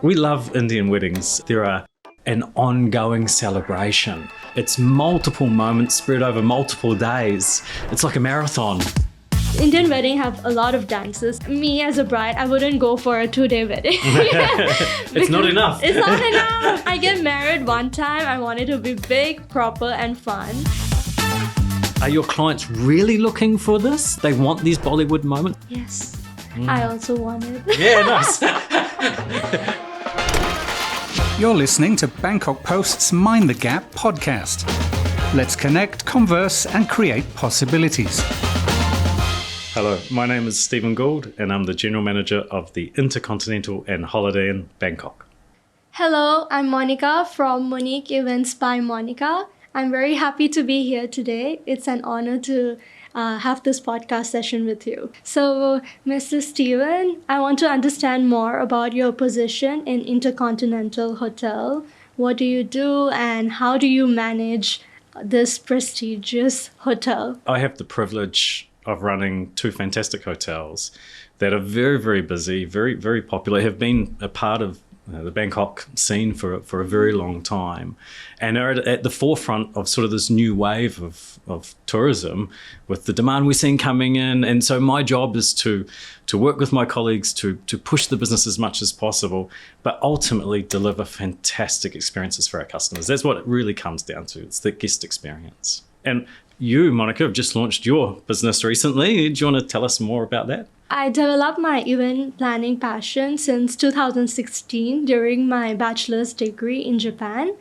We love Indian weddings. They're an ongoing celebration. It's multiple moments spread over multiple days. It's like a marathon. Indian wedding have a lot of dances. Me as a bride, I wouldn't go for a 2-day wedding. It's not enough. It's not enough. I get married one time. I want it to be big, proper, and fun. Are your clients really looking for this? They want these Bollywood moments? Yes. I also want it. Yeah, nice. You're listening to Bangkok Post's Mind the Gap podcast. Let's connect, converse, and create possibilities. Hello, my name is Stephen Gould, and I'm the General Manager of the InterContinental and Holiday Inn Bangkok. Hello, I'm Manika from Monique Events by Manika. I'm very happy to be here today. It's an honor to have this podcast session with you. So, Mr. Stephen, I want to understand more about your position in InterContinental Hotel. What do you do and how do you manage this prestigious hotel? I have the privilege of running two fantastic hotels that are very, very busy, very, very popular, have been a part of the Bangkok scene for a very long time, and are at the forefront of sort of this new wave of tourism with the demand we're seeing coming in. And so my job is to work with my colleagues to push the business as much as possible, but ultimately deliver fantastic experiences for our customers. That's what it really comes down to. It's the guest experience. And you, Monica, have just launched your business recently. Do you want to tell us more about that? I developed my event planning passion since 2016 during my bachelor's degree in Japan,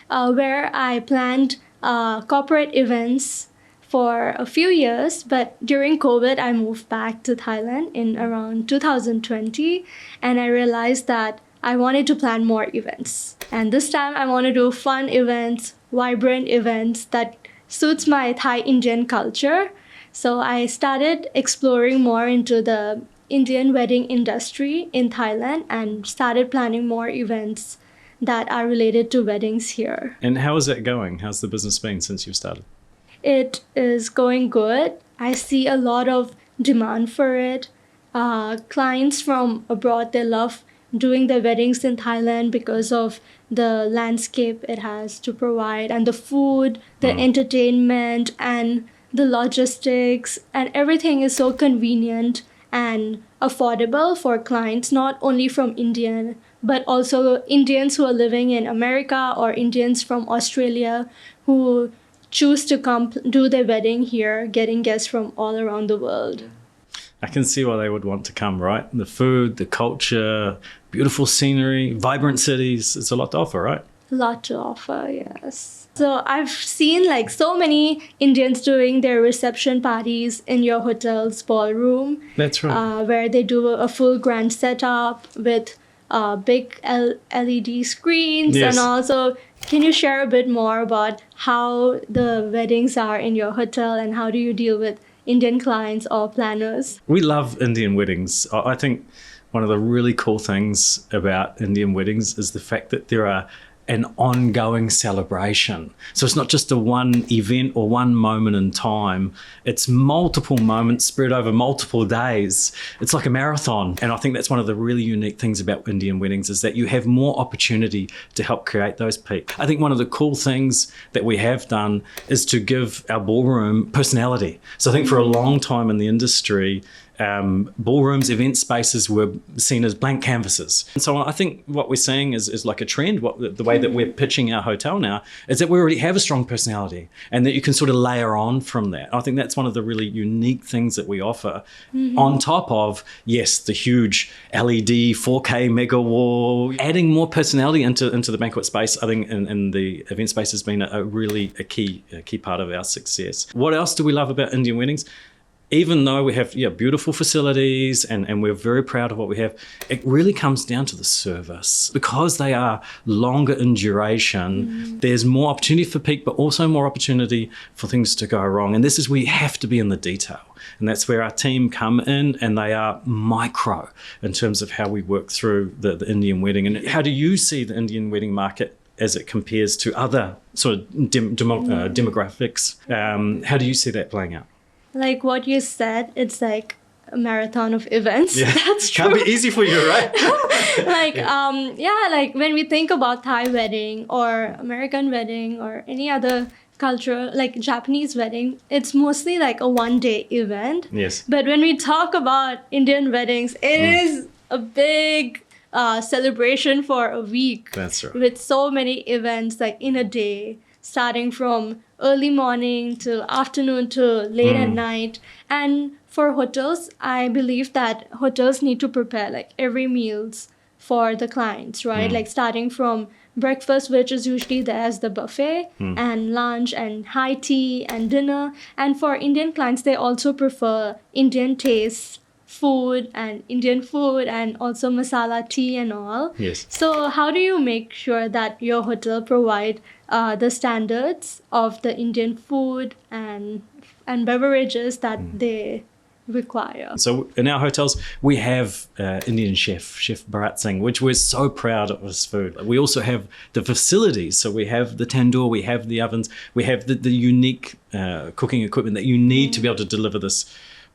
where I planned corporate events for a few years. But during COVID, I moved back to Thailand in around 2020, and I realized that I wanted to plan more events. And this time I want to do fun events, vibrant events that suits my Thai Indian culture. So I started exploring more into the Indian wedding industry in Thailand and started planning more events that are related to weddings here. And how is that going? How's the business been since you've started? It is going good. I see a lot of demand for it. Clients from abroad, they love doing their weddings in Thailand because of the landscape it has to provide, and the food, the entertainment, and the logistics, and everything is so convenient and affordable for clients, not only from India, but also Indians who are living in America or Indians from Australia who choose to come do their wedding here, getting guests from all around the world. I can see why they would want to come, right? The food, the culture, beautiful scenery, vibrant cities. It's a lot to offer, right? A lot to offer, yes. So I've seen like so many Indians doing their reception parties in your hotel's ballroom. That's right. Where they do a full grand setup with big LED screens. Yes. And also, can you share a bit more about how the weddings are in your hotel and how do you deal with Indian clients or planners? We love Indian weddings. I think one of the really cool things about Indian weddings is the fact that there are an ongoing celebration. So it's not just a one event or one moment in time. It's multiple moments spread over multiple days. It's like a marathon. And I think that's one of the really unique things about Indian weddings is that you have more opportunity to help create those peaks. I think one of the cool things that we have done is to give our ballroom personality. So I think for a long time in the industry, ballrooms, event spaces were seen as blank canvases. And so I think what we're seeing is like a trend. The way that we're pitching our hotel now is that we already have a strong personality and that you can sort of layer on from that. I think that's one of the really unique things that we offer on top of, yes, the huge LED 4K mega wall. Adding more personality into the banquet space, I think, in the event space has been a key part of our success. What else do we love about Indian weddings? Even though we have beautiful facilities and we're very proud of what we have, it really comes down to the service. Because they are longer in duration, there's more opportunity for peak, but also more opportunity for things to go wrong. And this is where you have to be in the detail. And that's where our team come in, and they are micro in terms of how we work through the Indian wedding. And how do you see the Indian wedding market as it compares to other sort of demographics? How do you see that playing out? Like what you said, it's like a marathon of events. Yeah. That's true. Can't be easy for you, right? Like when we think about Thai wedding or American wedding or any other culture, like Japanese wedding, it's mostly like a 1-day event. Yes. But when we talk about Indian weddings, it is a big celebration for a week. That's right. With so many events like in a day, starting from early morning till afternoon till late at night. And for hotels, I believe that hotels need to prepare like every meals for the clients, right? Like starting from breakfast, which is usually there as the buffet, and lunch and high tea and dinner. And for Indian clients, they also prefer Indian taste food and Indian food and also masala tea and all. Yes. So how do you make sure that your hotel provide the standards of the Indian food and beverages that they require? So in our hotels, we have Indian Chef Bharat Singh, which we're so proud of his food. We also have the facilities. So we have the tandoor, we have the ovens, we have the unique cooking equipment that you need to be able to deliver this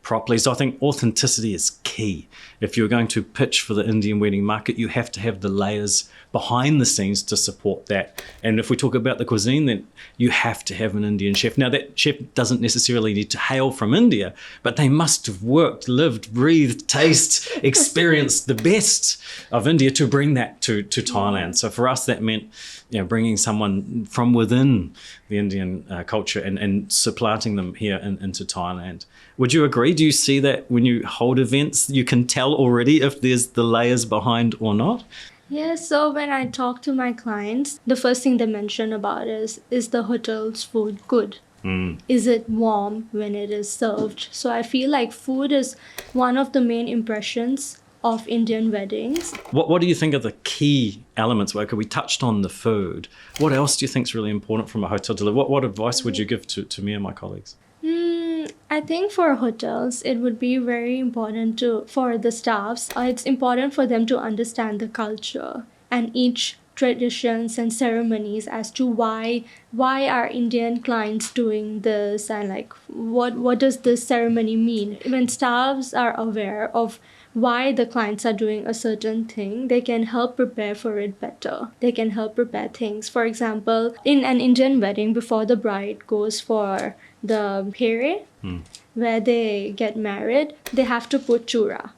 properly. So I think authenticity is key. If you're going to pitch for the Indian wedding market, you have to have the layers behind the scenes to support that. And if we talk about the cuisine, then you have to have an Indian chef. Now, that chef doesn't necessarily need to hail from India, but they must have worked, lived, breathed, tasted, experienced the best of India to bring that to Thailand. So for us, that meant bringing someone from within the Indian culture and supplanting them here into Thailand. Would you agree? Do you see that when you hold events, you can tell already if there's the layers behind or not? Yeah, so when I talk to my clients, the first thing they mention about is the hotel's food good? Is it warm when it is served? So I feel like food is one of the main impressions of Indian weddings. What do you think are the key elements? Okay, we touched on the food. What else do you think is really important from a hotel delivery? What advice would you give to me and my colleagues? I think for hotels, it would be very important for the staffs. It's important for them to understand the culture and each traditions and ceremonies as to why are Indian clients doing this and like what does this ceremony mean. When staffs are aware of why the clients are doing a certain thing, they can help prepare for it better. They can help prepare things. For example, in an Indian wedding, before the bride goes for the pere, where they get married, they have to put chura.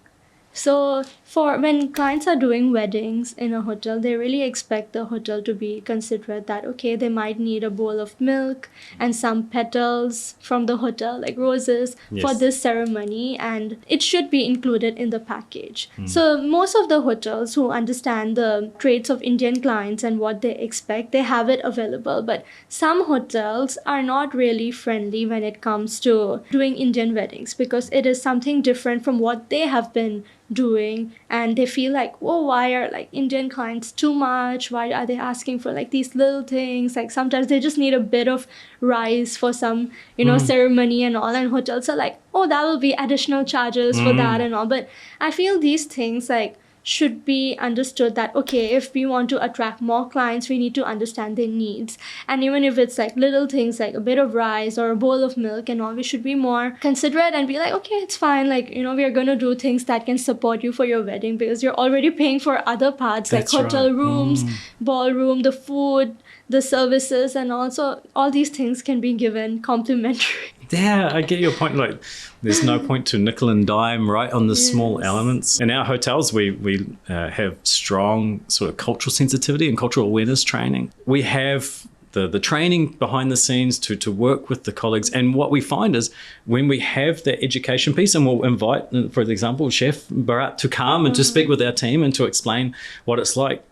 So for when clients are doing weddings in a hotel, they really expect the hotel to be considerate that, okay, they might need a bowl of milk and some petals from the hotel, like roses, for this ceremony, and it should be included in the package. So most of the hotels who understand the traits of Indian clients and what they expect, they have it available. But some hotels are not really friendly when it comes to doing Indian weddings because it is something different from what they have been doing, and they feel like, oh, why are like Indian clients too much? Why are they asking for like these little things? Like sometimes they just need a bit of rice for some ceremony and all, and hotels are like, oh, that will be additional charges for that and all. But I feel these things like should be understood that, okay, if we want to attract more clients, we need to understand their needs. And even if it's like little things like a bit of rice or a bowl of milk and all, we should be more considerate and be like, okay, it's fine. Like, we are going to do things that can support you for your wedding because you're already paying for other parts. That's like hotel right. rooms, ballroom, the food, the services, and also all these things can be given complimentary. Yeah, I get your point. Like, there's no point to nickel and dime, right, on the small elements. In our hotels, we have strong sort of cultural sensitivity and cultural awareness training. We have the training behind the scenes to work with the colleagues. And what we find is when we have that education piece, and we'll invite, for example, Chef Bharat to come and to speak with our team and to explain what it's like.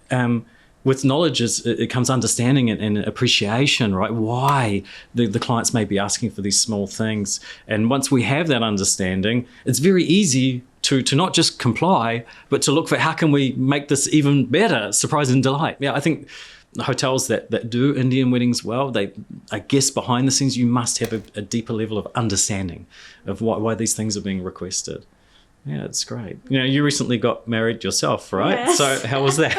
With knowledge, it comes understanding and appreciation, right? Why the clients may be asking for these small things. And once we have that understanding, it's very easy to not just comply, but to look for how can we make this even better, surprise and delight. Yeah, I think the hotels that do Indian weddings well, I guess behind the scenes, you must have a deeper level of understanding of why these things are being requested. Yeah, it's great. You recently got married yourself, right? Yes. So how was that?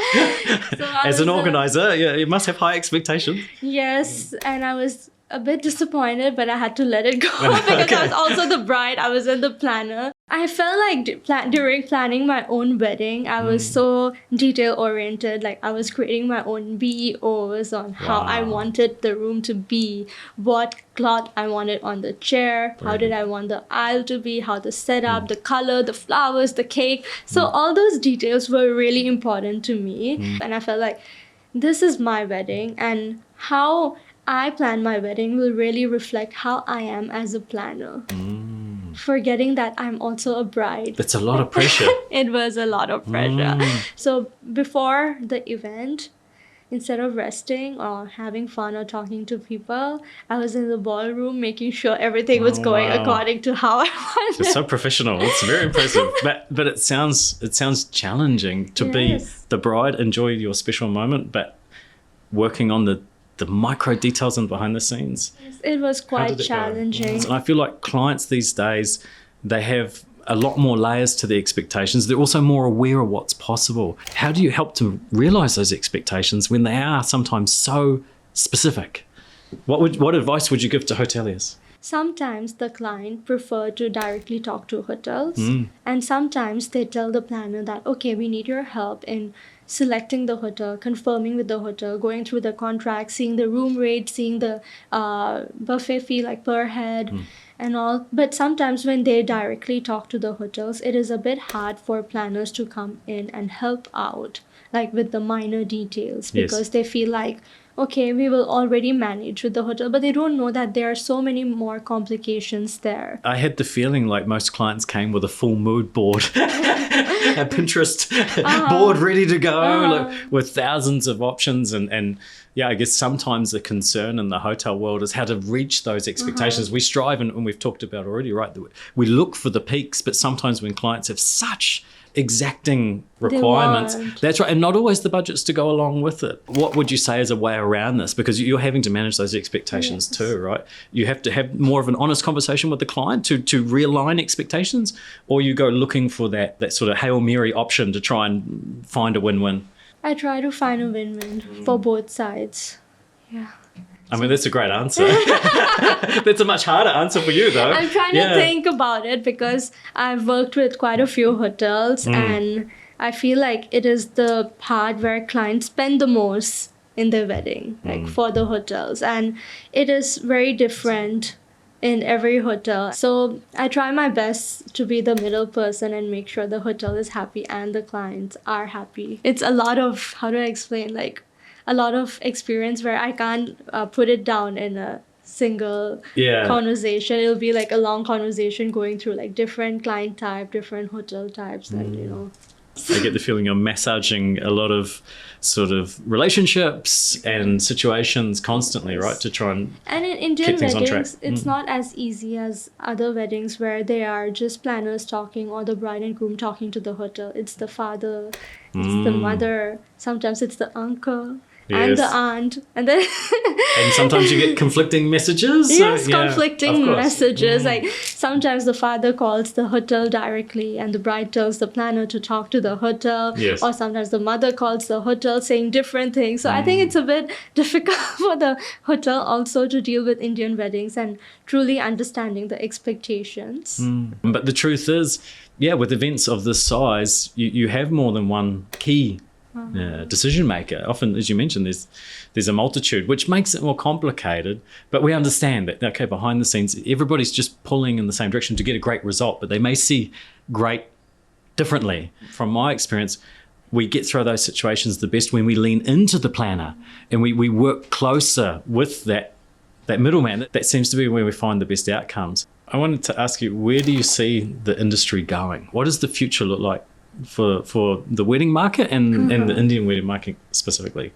So As an organizer, you must have high expectations. Yes, and I was a bit disappointed, but I had to let it go because I was also the bride. I was in the planner. I felt like during planning my own wedding, I was so detail oriented. Like I was creating my own BEOs on how I wanted the room to be, what cloth I wanted on the chair, how did I want the aisle to be, how the setup, the color, the flowers, the cake. So all those details were really important to me. And I felt like this is my wedding, and how I plan my wedding will really reflect how I am as a planner. Forgetting that I'm also a bride. That's a lot of pressure. It was a lot of pressure. So before the event, instead of resting or having fun or talking to people, I was in the ballroom making sure everything was going according to how I wanted. It's so professional. It's very impressive. But it sounds challenging to be the bride, enjoy your special moment, but working on the micro details and behind the scenes. It was quite challenging. And I feel like clients these days, they have a lot more layers to the expectations. They're also more aware of what's possible. How do you help to realize those expectations when they are sometimes so specific? What advice would you give to hoteliers? Sometimes the client prefer to directly talk to hotels, and sometimes they tell the planner that, okay, we need your help in selecting the hotel, confirming with the hotel, going through the contract, seeing the room rate, seeing the buffet fee like per head and all. But sometimes when they directly talk to the hotels, it is a bit hard for planners to come in and help out, like with the minor details, because they feel like, okay, we will already manage with the hotel, but they don't know that there are so many more complications there. I had the feeling like most clients came with a full mood board, a Pinterest board ready to go, like, with thousands of options. And yeah, I guess sometimes the concern in the hotel world is how to reach those expectations. We strive, and we've talked about already, right? We look for the peaks, but sometimes when clients have such exacting requirements, that's right, and not always the budgets to go along with it. What would you say is a way around this? Because you're having to manage those expectations too, right? You have to have more of an honest conversation with the client to realign expectations, or you go looking for that sort of Hail Mary option to try and find a win-win. I try to find a win-win for both sides. Yeah. I mean, that's a great answer. That's a much harder answer for you, though. I'm trying to think about it because I've worked with quite a few hotels, and I feel like it is the part where clients spend the most in their wedding, like for the hotels. And it is very different in every hotel. So I try my best to be the middle person and make sure the hotel is happy and the clients are happy. It's a lot of, how do I explain, like, a lot of experience where I can't put it down in a single conversation. It'll be like a long conversation going through like different client type, different hotel types, and you know. I get the feeling you're massaging a lot of sort of relationships and situations constantly, right? To try and in Indian weddings, it's not as easy as other weddings where they are just planners talking or the bride and groom talking to the hotel. It's the father, it's the mother, sometimes it's the uncle. And the aunt, and then and sometimes you get conflicting messages. Yes, conflicting messages. Like sometimes the father calls the hotel directly, and the bride tells the planner to talk to the hotel. Yes. Or sometimes the mother calls the hotel saying different things. So I think it's a bit difficult for the hotel also to deal with Indian weddings and truly understanding the expectations. But the truth is, with events of this size, you have more than one key decision maker. Often, as you mentioned, there's a multitude, which makes it more complicated. But we understand that, okay, behind the scenes, everybody's just pulling in the same direction to get a great result, but they may see great differently. From my experience, we get through those situations the best when we lean into the planner and we work closer with that middleman. That seems to be where we find the best outcomes. I wanted to ask you, where do you see the industry going? What does the future look like for the wedding market and the Indian wedding market specifically?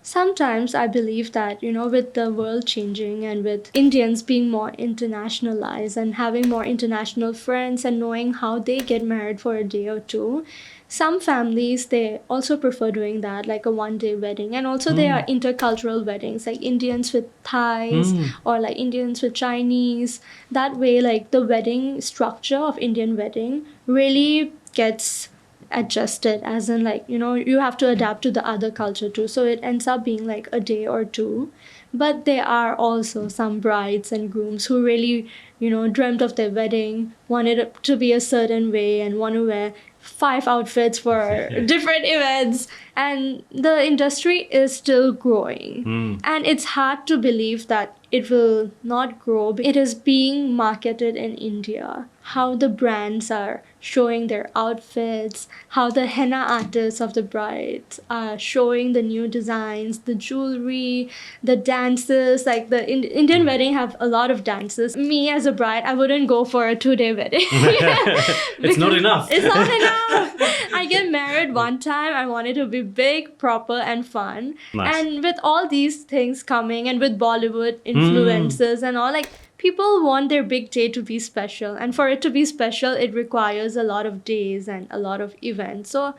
Sometimes I believe that, with the world changing and with Indians being more internationalized and having more international friends and knowing how they get married for a day or two, some families, they also prefer doing that, like a one-day wedding. And also there are intercultural weddings, like Indians with Thais or like Indians with Chinese. That way, like the wedding structure of Indian wedding really gets adjusted, as in like, you have to adapt to the other culture too. So it ends up being like a day or two. But there are also some brides and grooms who really, dreamt of their wedding, wanted it to be a certain way, and want to wear 5 outfits for different events. And the industry is still growing. And it's hard to believe that it will not grow. It is being marketed in India. How the brands are showing their outfits, how the henna artists of the brides are showing the new designs, the jewelry, the dances. Like the Indian wedding have a lot of dances. Me as a bride, I wouldn't go for a 2-day wedding. It's not enough. It's not enough. I get married one time. I want it to be big, proper, and fun. Nice. And with all these things coming, and with Bollywood influences and all, like, people want their big day to be special. And for it to be special, it requires a lot of days and a lot of events. So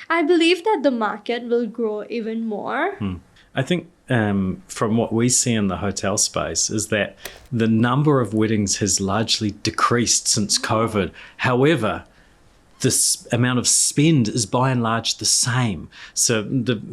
I believe that the market will grow even more. I think from what we see in the hotel space is that the number of weddings has largely decreased since COVID. However, this amount of spend is by and large the same. So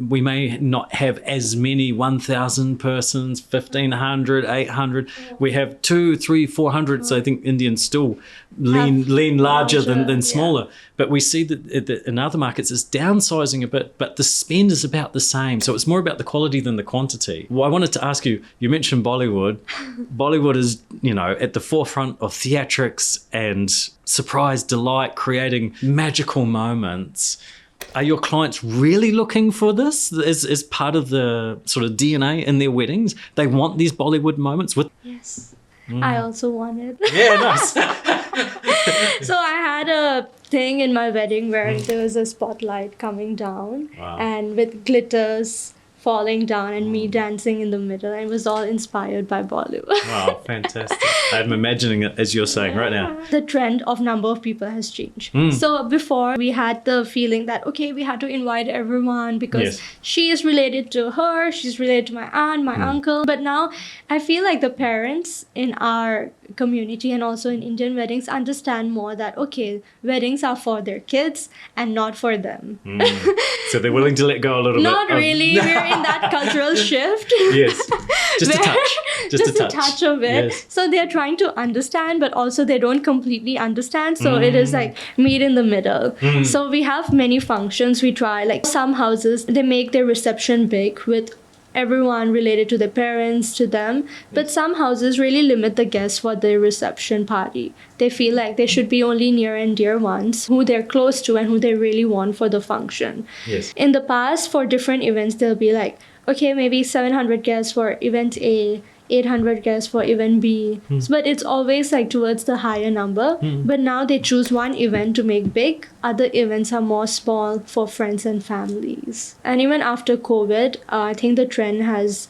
we may not have as many 1,000 persons, 1,500, 800. We have 200, 300, 400. So I think Indians still lean larger than smaller. Yeah. But we see that in other markets it's downsizing a bit, but the spend is about the same. So it's more about the quality than the quantity. Well, I wanted to ask you mentioned Bollywood. Bollywood is, at the forefront of theatrics and surprise, delight, creating magical moments. Are your clients really looking for this as part of the sort of DNA in their weddings? They want these Bollywood moments with... Yes. I also want it. Yeah, nice. So I had a thing in my wedding where there was a spotlight coming down and with glitters falling down and me dancing in the middle, and it was all inspired by Bollywood. Wow, fantastic. I'm imagining it as you're saying right now. The trend of number of people has changed. So before we had the feeling that, okay, we had to invite everyone because she is related to her, she's related to my aunt, my uncle. But now I feel like the parents in our community and also in Indian weddings understand more that, okay, weddings are for their kids and not for them. So they're willing to let go a little bit. Not really. We're in that cultural shift. Yes. Just a touch. Just a touch of it. Yes. So they're trying to understand, but also they don't completely understand. So it is like meet in the middle. So we have many functions we try. Like some houses, they make their reception big with everyone related to their parents, to them. But some houses really limit the guests for their reception party. They feel like they should be only near and dear ones who they're close to and who they really want for the function. Yes. In the past, for different events, they'll be like, okay, maybe 700 guests for event A, 800 guests for event B. But it's always like towards the higher number. But now they choose one event to make big. Other events are more small for friends and families. And even after COVID, I think the trend has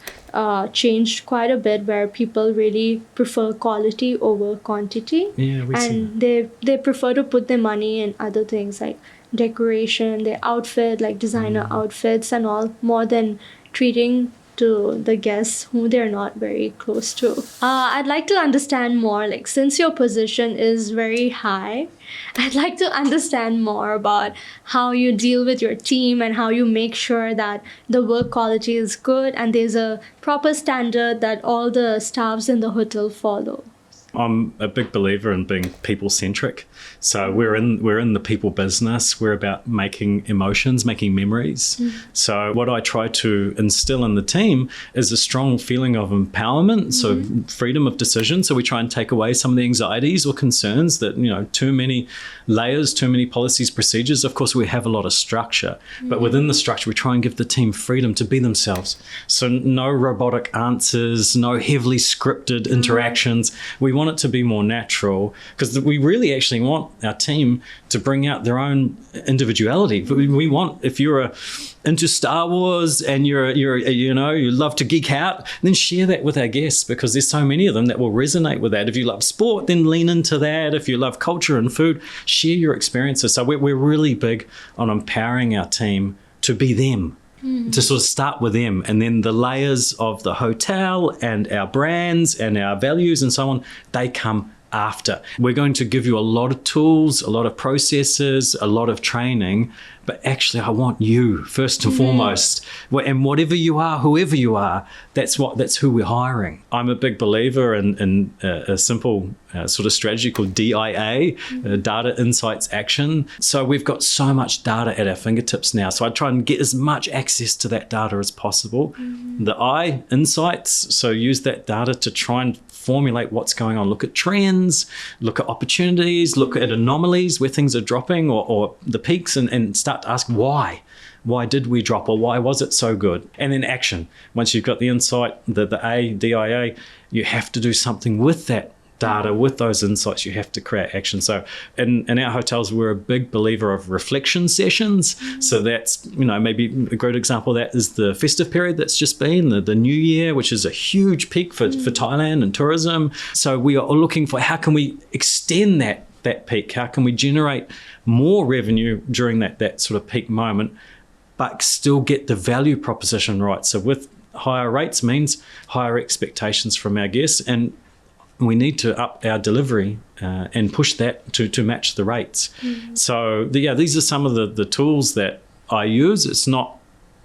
changed quite a bit where people really prefer quality over quantity. Yeah, we see. And they prefer to put their money in other things like decoration, their outfit, like designer outfits and all, more than treating to the guests who they're not very close to. I'd like to understand more, like since your position is very high, I'd like to understand more about how you deal with your team and how you make sure that the work quality is good and there's a proper standard that all the staffs in the hotel follow. I'm a big believer in being people-centric. So we're in the people business. We're about making emotions, making memories. So what I try to instill in the team is a strong feeling of empowerment, so freedom of decision. So we try and take away some of the anxieties or concerns that, too many layers, too many policies, procedures. Of course, we have a lot of structure, but within the structure, we try and give the team freedom to be themselves. So no robotic answers, no heavily scripted interactions. We want it to be more natural because we really actually want our team to bring out their own individuality. We want, if you're into Star Wars and you love to geek out, then share that with our guests because there's so many of them that will resonate with that. If you love sport, then lean into that. If you love culture and food, share your experiences. So we're really big on empowering our team to be them. To sort of start with them, and then the layers of the hotel and our brands and our values and so on, they come after. We're going to give you a lot of tools, a lot of processes, a lot of training, but actually I want you first and foremost. And whatever you are, whoever you are, that's who we're hiring. I'm a big believer in a simple sort of strategy called DIA, Data Insights Action. So we've got so much data at our fingertips now. So I try and get as much access to that data as possible. The I, insights, so use that data to try and formulate what's going on. Look at trends, look at opportunities, look at anomalies where things are dropping or the peaks and start to ask why. Why did we drop, or why was it so good? And then action. Once you've got the insight, the A, DIA, you have to do something with that data, with those insights. You have to create action. So in our hotels, we're a big believer of reflection sessions. So that's, maybe a great example of that is the festive period that's just been, the New Year, which is a huge peak for Thailand and tourism. So we are looking for how can we extend that peak? How can we generate more revenue during that sort of peak moment, but still get the value proposition right? So with higher rates means higher expectations from our guests, and we need to up our delivery and push that to match the rates. So these are some of the tools that I use. It's not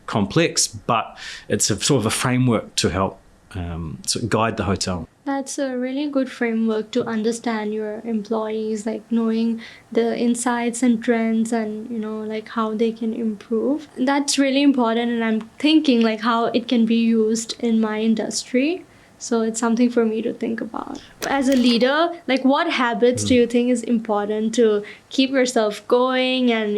complex, but it's a sort of a framework to help sort of guide the hotel. That's a really good framework to understand your employees, like knowing the insights and trends and, like how they can improve. That's really important, and I'm thinking like how it can be used in my industry. So it's something for me to think about. As a leader, like what habits do you think is important to keep yourself going and,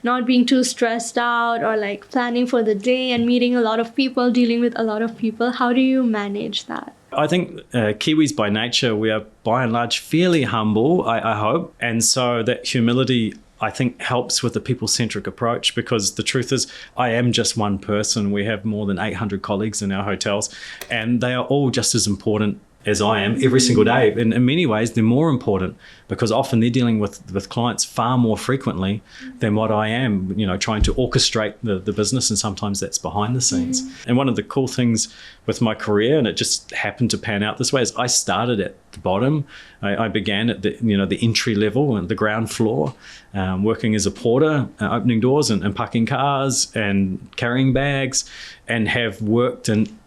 not being too stressed out or like planning for the day and meeting a lot of people, dealing with a lot of people? How do you manage that? I think Kiwis by nature, we are by and large fairly humble, I hope. And so that humility, I think, helps with the people-centric approach, because the truth is I am just one person. We have more than 800 colleagues in our hotels, and they are all just as important as I am every single day. And in many ways, they're more important because often they're dealing with clients far more frequently than what I am, trying to orchestrate the business, and sometimes that's behind the scenes. And one of the cool things with my career, and it just happened to pan out this way, is I started at the bottom. I began at the entry level and the ground floor, working as a porter, opening doors and parking cars and carrying bags, and have worked in,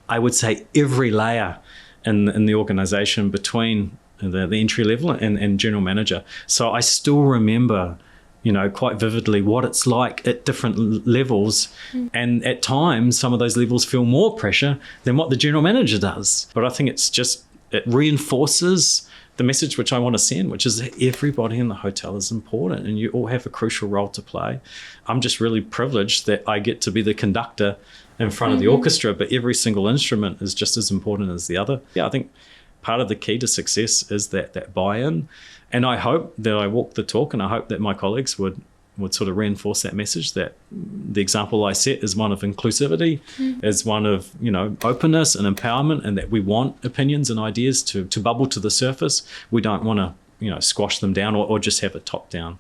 I would say, every layer in the organisation between the entry level and general manager. So I still remember, quite vividly what it's like at different levels. And at times, some of those levels feel more pressure than what the general manager does. But I think it reinforces the message which I want to send, which is that everybody in the hotel is important and you all have a crucial role to play. I'm just really privileged that I get to be the conductor in front of the orchestra, but every single instrument is just as important as the other. Yeah, I think part of the key to success is that buy-in. And I hope that I walk the talk, and I hope that my colleagues would sort of reinforce that message, that the example I set is one of inclusivity, is one of, openness and empowerment, and that we want opinions and ideas to bubble to the surface. We don't want to, squash them down or just have a top-down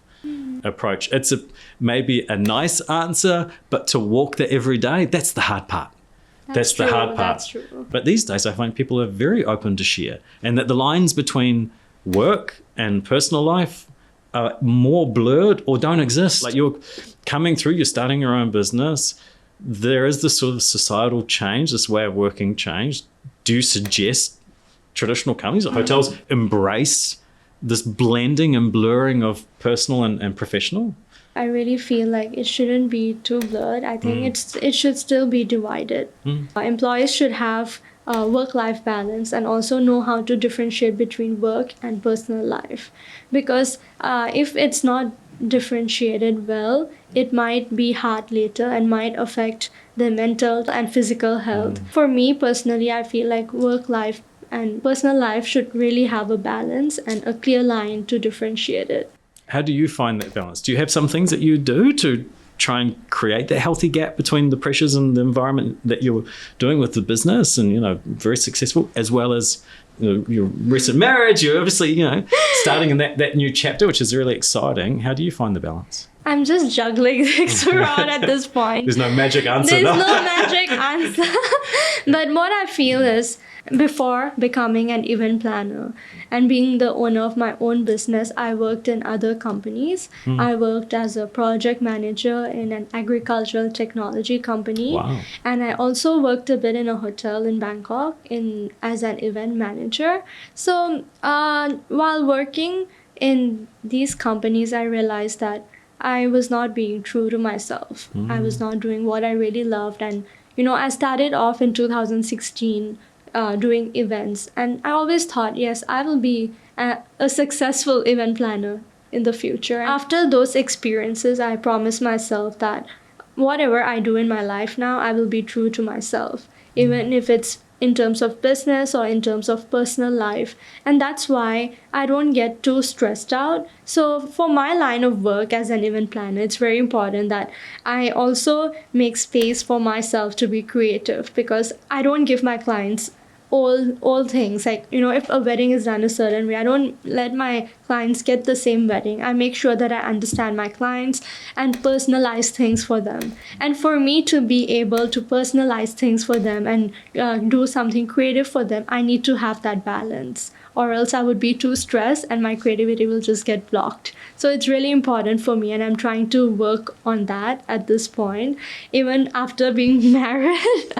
approach. It's maybe a nice answer, but to walk that every day, that's the hard part. That's the hard part. That's true. But these days I find people are very open to share, and that the lines between work and personal life are more blurred or don't exist. Like you're coming through, you're starting your own business. There is this sort of societal change, this way of working change. Do you suggest traditional companies or hotels embrace this blending and blurring of personal and professional? I really feel like it shouldn't be too blurred. I think it should still be divided. Employees should have work-life balance and also know how to differentiate between work and personal life. Because if it's not differentiated well, it might be hard later and might affect the mental and physical health. For me personally, I feel like work-life and personal life should really have a balance and a clear line to differentiate it. How do you find that balance? Do you have some things that you do to try and create that healthy gap between the pressures and the environment that you're doing with the business and, very successful, as well as your recent marriage? You're obviously, starting in that new chapter, which is really exciting. How do you find the balance? I'm just juggling things around at this point. There's no magic answer. There's no magic answer. But what I feel is before becoming an event planner and being the owner of my own business, I worked in other companies. I worked as a project manager in an agricultural technology company. Wow. And I also worked a bit in a hotel in Bangkok as an event manager. So while working in these companies, I realized that I was not being true to myself. I was not doing what I really loved. And, I started off in 2016 doing events. And I always thought, yes, I will be a successful event planner in the future. After those experiences, I promised myself that whatever I do in my life now, I will be true to myself, even if it's in terms of business or in terms of personal life. And that's why I don't get too stressed out. So for my line of work as an event planner, it's very important that I also make space for myself to be creative, because I don't give my clients all things. Like, if a wedding is done a certain way, I don't let my clients get the same wedding. I make sure that I understand my clients and personalize things for them. And for me to be able to personalize things for them and do something creative for them, I need to have that balance, or else I would be too stressed and my creativity will just get blocked. So it's really important for me, and I'm trying to work on that at this point, even after being married.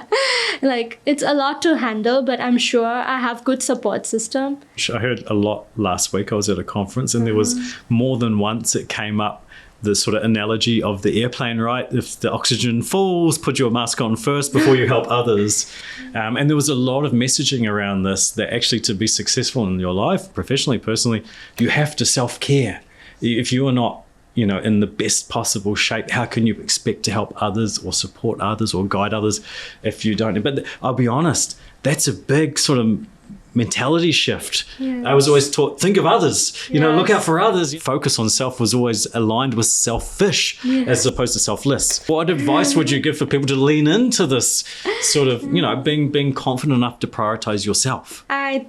Like, it's a lot to handle, but I'm sure I have good support system. I heard a lot last week. I was at a conference, and there was more than once it came up, the sort of analogy of the airplane, right? If the oxygen falls, put your mask on first before you help others. And there was a lot of messaging around this, that actually to be successful in your life, professionally, personally, you have to self-care. If you are not, in the best possible shape, how can you expect to help others or support others or guide others if you don't? But I'll be honest, that's a big sort of mentality shift. Yes. I was always taught, think of others, look out for others. Focus on self was always aligned with selfish as opposed to selfless. What advice would you give for people to lean into this sort of, being confident enough to prioritize yourself? I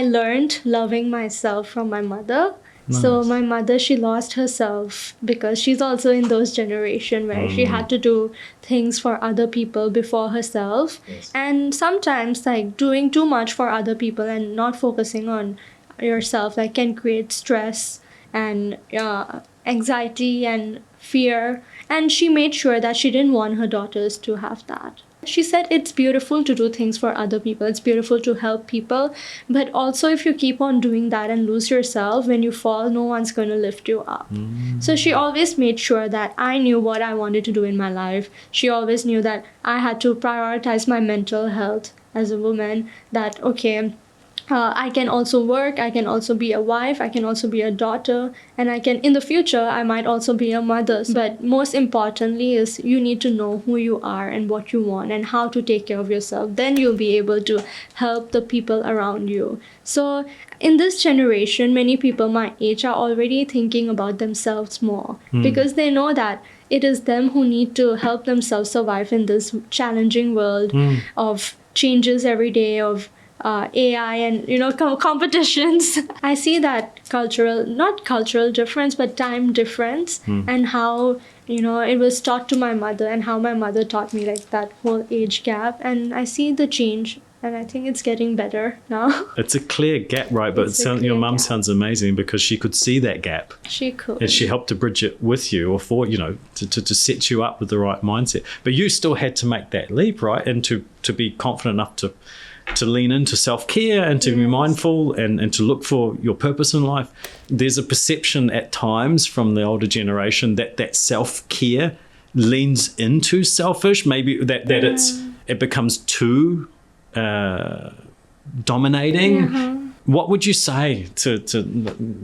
learned loving myself from my mother. Nice. So my mother, she lost herself because she's also in those generation where she had to do things for other people before herself. Yes. And sometimes like doing too much for other people and not focusing on yourself can create stress and anxiety and fear. And she made sure that she didn't want her daughters to have that. She said it's beautiful to do things for other people. It's beautiful to help people. But also if you keep on doing that and lose yourself, when you fall, no one's going to lift you up. So she always made sure that I knew what I wanted to do in my life. She always knew that I had to prioritize my mental health as a woman, that, okay, I can also work, I can also be a wife, I can also be a daughter, and in the future, I might also be a mother. But most importantly is you need to know who you are and what you want and how to take care of yourself. Then you'll be able to help the people around you. So in this generation, many people my age are already thinking about themselves more because they know that it is them who need to help themselves survive in this challenging world of changes every day, of AI and competitions. I see that not cultural difference, but time difference, and how it was taught to my mother and how my mother taught me, like that whole age gap. And I see the change, and I think it's getting better now. It's a clear gap, right? But your mum sounds amazing because she could see that gap. She could. And she helped to bridge it with you, or for, to set you up with the right mindset. But you still had to make that leap, right? And to be confident enough to lean into self-care and to be mindful and to look for your purpose in life. There's a perception at times from the older generation that self-care leans into selfish, maybe that it becomes too dominating. What would you say to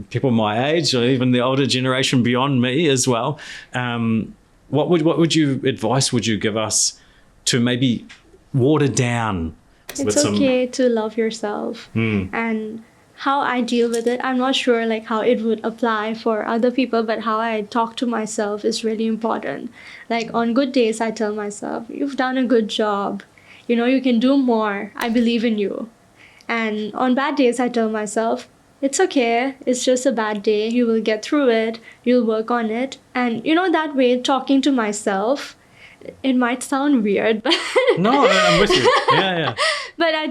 people my age, or even the older generation beyond me as well? What advice would you give us to maybe water down? It's okay to love yourself. And how I deal with it, I'm not sure how it would apply for other people, but how I talk to myself is really important. Like on good days, I tell myself, you've done a good job. You can do more. I believe in you. And on bad days, I tell myself, it's okay. It's just a bad day. You will get through it. You'll work on it. And that way, talking to myself, it might sound weird, but no, I'm with you. Yeah. But I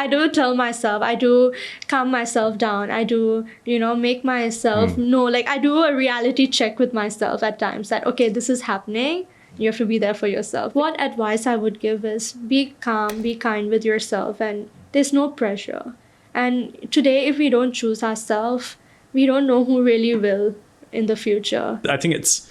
do tell myself, I do calm myself down. I do, make myself know, like I do a reality check with myself at times that, okay, this is happening. You have to be there for yourself. What advice I would give is be calm, be kind with yourself, and there's no pressure. And today, if we don't choose ourselves, we don't know who really will in the future. I think it's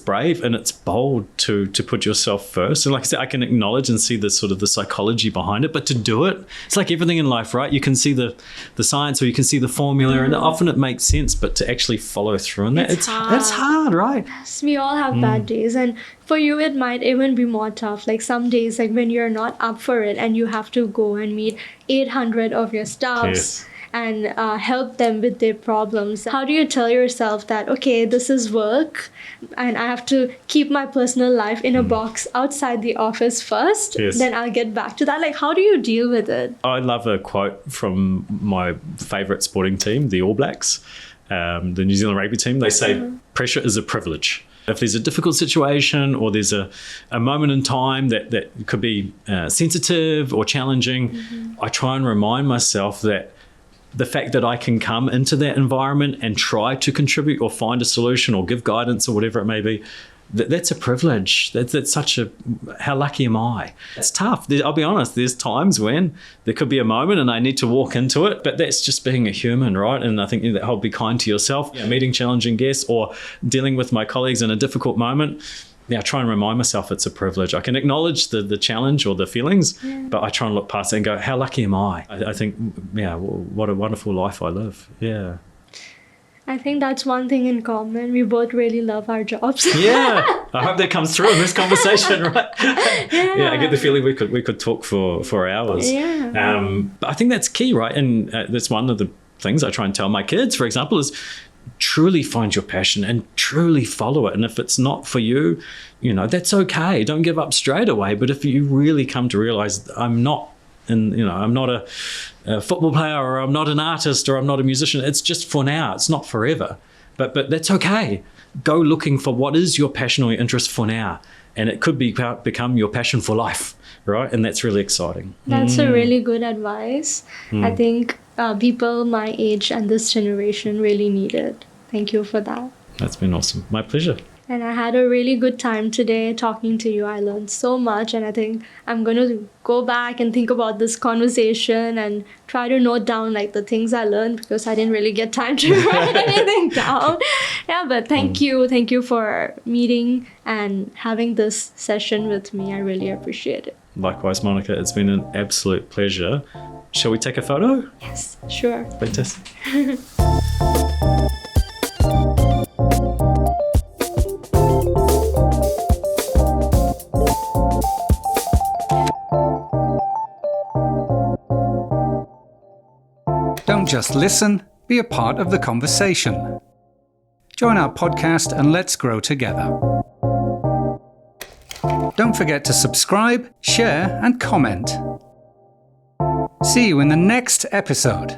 brave and it's bold to put yourself first. And like I said, I can acknowledge and see the sort of the psychology behind it, but to do it, it's like everything in life, right? You can see the science, or you can see the formula, and often it makes sense, but to actually follow through on that, it's hard, right? Yes, we all have bad days, and for you it might even be more tough. Like some days, like when you're not up for it and you have to go and meet 800 of your staffs. Yes. And help them with their problems. How do you tell yourself that, okay, this is work and I have to keep my personal life in a box outside the office first, then I'll get back to that? Like, how do you deal with it? I love a quote from my favourite sporting team, the All Blacks, the New Zealand rugby team. They say, pressure is a privilege. If there's a difficult situation or there's a moment in time that could be sensitive or challenging, I try and remind myself that the fact that I can come into that environment and try to contribute or find a solution or give guidance or whatever it may be, that's a privilege. That's such a, how lucky am I? It's tough. I'll be honest, there's times when there could be a moment and I need to walk into it, but that's just being a human, right? And I think that whole be kind to yourself, meeting challenging guests or dealing with my colleagues in a difficult moment. I try and remind myself it's a privilege. I can acknowledge the challenge or the feelings, but I try and look past it and go, how lucky am I? I think, what a wonderful life I live. Yeah. I think that's one thing in common. We both really love our jobs. Yeah. I hope that comes through in this conversation, right? Yeah, I get the feeling we could talk for hours. Yeah. But I think that's key, right? And that's one of the things I try and tell my kids, for example, is truly find your passion and truly follow it. And if it's not for you, that's okay. Don't give up straight away. But if you really come to realize I'm not a football player, or I'm not an artist, or I'm not a musician, it's just for now. It's not forever. But that's okay. Go looking for what is your passion or your interest for now. And it could become your passion for life, right? And that's really exciting. That's a really good advice. I think people my age and this generation really need it. Thank you for that. That's been awesome. My pleasure. And I had a really good time today talking to you. I learned so much, and I think I'm going to go back and think about this conversation and try to note down like the things I learned, because I didn't really get time to write anything down. Yeah, but thank you. Thank you for meeting and having this session with me. I really appreciate it. Likewise, Monica, it's been an absolute pleasure. Shall we take a photo? Yes, sure. Fantastic. Don't just listen, be a part of the conversation. Join our podcast and let's grow together. Don't forget to subscribe, share, and comment. See you in the next episode.